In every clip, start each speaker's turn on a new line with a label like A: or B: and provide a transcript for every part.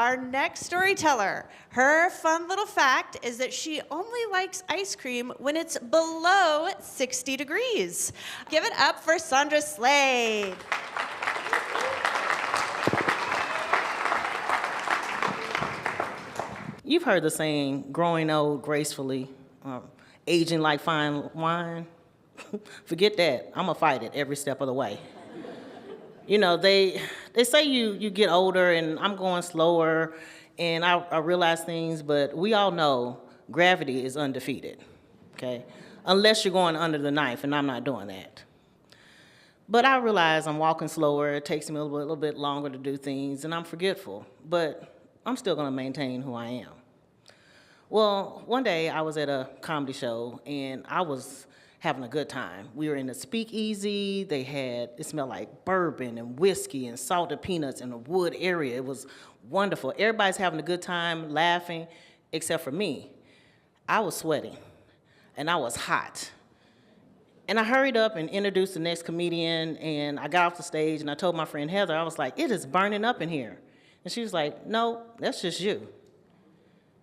A: our next storyteller. Her fun little fact is that she only likes ice cream when it's below 60 degrees. Give it up for Sondra Slade.
B: You've heard the saying, growing old gracefully, aging like fine wine. Forget that. I'm going to fight it every step of the way. You know, they say you get older, and I'm going slower, and I realize things, but we all know gravity is undefeated, okay? Unless you're going under the knife, and I'm not doing that. But I realize I'm walking slower. It takes me a little bit longer to do things, and I'm forgetful. But I'm still going to maintain who I am. Well, one day I was at a comedy show, and I was having a good time. We were in the speakeasy. It smelled like bourbon and whiskey and salted peanuts in a wood area. It was wonderful. Everybody's having a good time, laughing, except for me. I was sweating, and I was hot. And I hurried up and introduced the next comedian, and I got off the stage, and I told my friend Heather, I was like, it is burning up in here. And she was like, no, that's just you.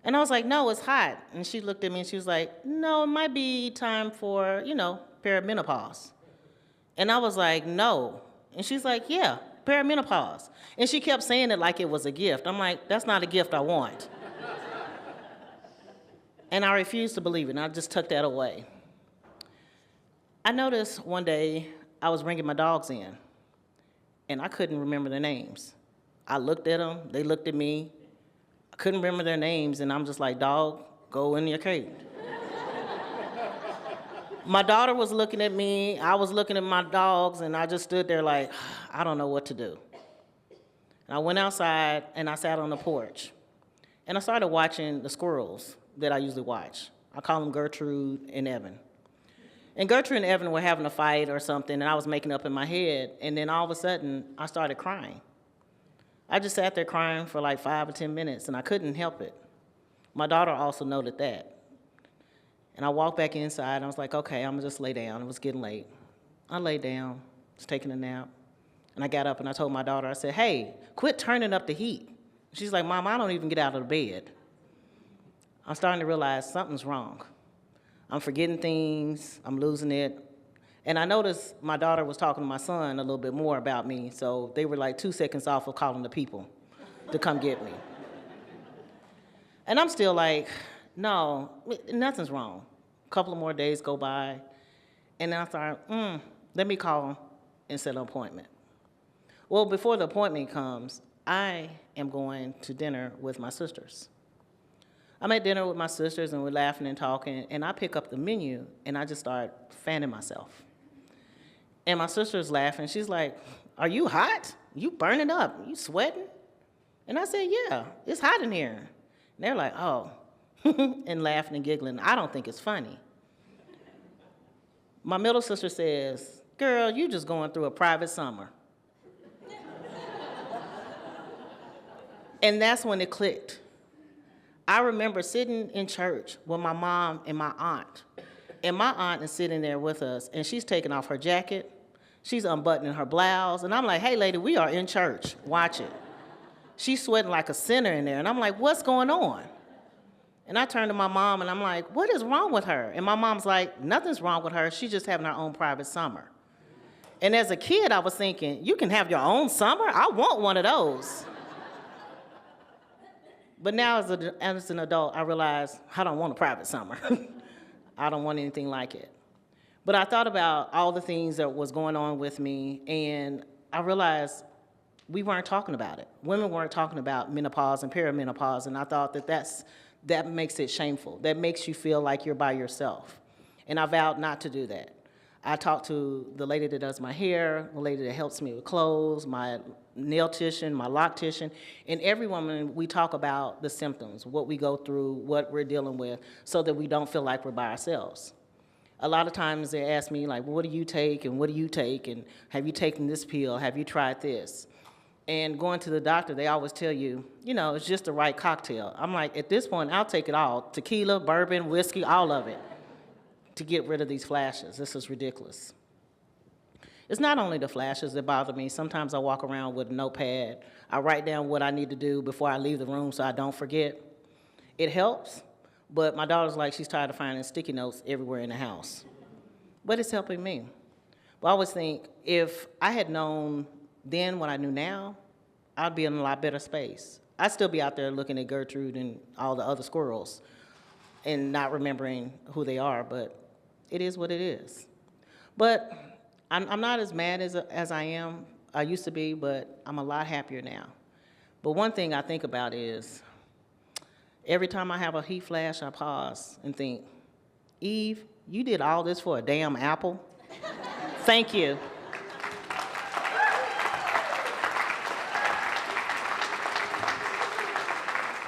B: And I was like, no, it's hot. And she looked at me and she was like, no, it might be time for, perimenopause. And I was like, no. And she's like, yeah, perimenopause. And she kept saying it like it was a gift. I'm like, that's not a gift I want. And I refused to believe it, and I just tucked that away. I noticed one day I was bringing my dogs in, and I couldn't remember their names. I looked at them, they looked at me. I couldn't remember their names, and I'm just like, dog, go in your cage. My daughter was looking at me, I was looking at my dogs, and I just stood there like, I don't know what to do. And I went outside, and I sat on the porch, and I started watching the squirrels that I usually watch. I call them Gertrude and Evan. And Gertrude and Evan were having a fight or something, and I was making up in my head, and then all of a sudden, I started crying. I just sat there crying for like 5 or 10 minutes, and I couldn't help it. My daughter also noted that. And I walked back inside, and I was like, okay, I'm gonna just lay down. It was getting late. I laid down, was taking a nap, and I got up and I told my daughter, I said, hey, quit turning up the heat. She's like, Mom, I don't even get out of the bed. I'm starting to realize something's wrong. I'm forgetting things, I'm losing it. And I noticed my daughter was talking to my son a little bit more about me, so they were like 2 seconds off of calling the people to come get me. And I'm still like, no, nothing's wrong. A couple of more days go by, and then I thought, let me call and set an appointment. Well, before the appointment comes, I am going to dinner with my sisters. I'm at dinner with my sisters, and we're laughing and talking, and I pick up the menu, and I just start fanning myself. And my sister's laughing. She's like, are you hot? You burning up? You sweating? And I said, yeah, it's hot in here. And they're like, oh, and laughing and giggling. I don't think it's funny. My middle sister says, girl, you just going through a private summer. And that's when it clicked. I remember sitting in church with my mom and my aunt. And my aunt is sitting there with us, and she's taking off her jacket. She's unbuttoning her blouse. And I'm like, hey, lady, we are in church. Watch it. She's sweating like a sinner in there. And I'm like, what's going on? And I turned to my mom, and I'm like, what is wrong with her? And my mom's like, nothing's wrong with her. She's just having her own private summer. And as a kid, I was thinking, you can have your own summer? I want one of those. But now as an adult, I realize I don't want a private summer. I don't want anything like it. But I thought about all the things that was going on with me, and I realized we weren't talking about it. Women weren't talking about menopause and perimenopause, and I thought that makes it shameful. That makes you feel like you're by yourself. And I vowed not to do that. I talked to the lady that does my hair, the lady that helps me with clothes, my nail-tician, my lock-tician, and every woman, we talk about the symptoms, what we go through, what we're dealing with, so that we don't feel like we're by ourselves. A lot of times they ask me, like, well, what do you take, and what do you take, and have you taken this pill, have you tried this? And going to the doctor, they always tell you, it's just the right cocktail. I'm like, at this point, I'll take it all, tequila, bourbon, whiskey, all of it, to get rid of these flashes. This is ridiculous. It's not only the flashes that bother me. Sometimes I walk around with a notepad. I write down what I need to do before I leave the room so I don't forget. It helps, but my daughter's like, she's tired of finding sticky notes everywhere in the house. But it's helping me. But I always think, if I had known then what I knew now, I'd be in a lot better space. I'd still be out there looking at Gertrude and all the other squirrels and not remembering who they are, but it is what it is. But I'm not as mad as I used to be, but I'm a lot happier now. But one thing I think about is, every time I have a heat flash, I pause and think, Eve, you did all this for a damn apple? Thank you.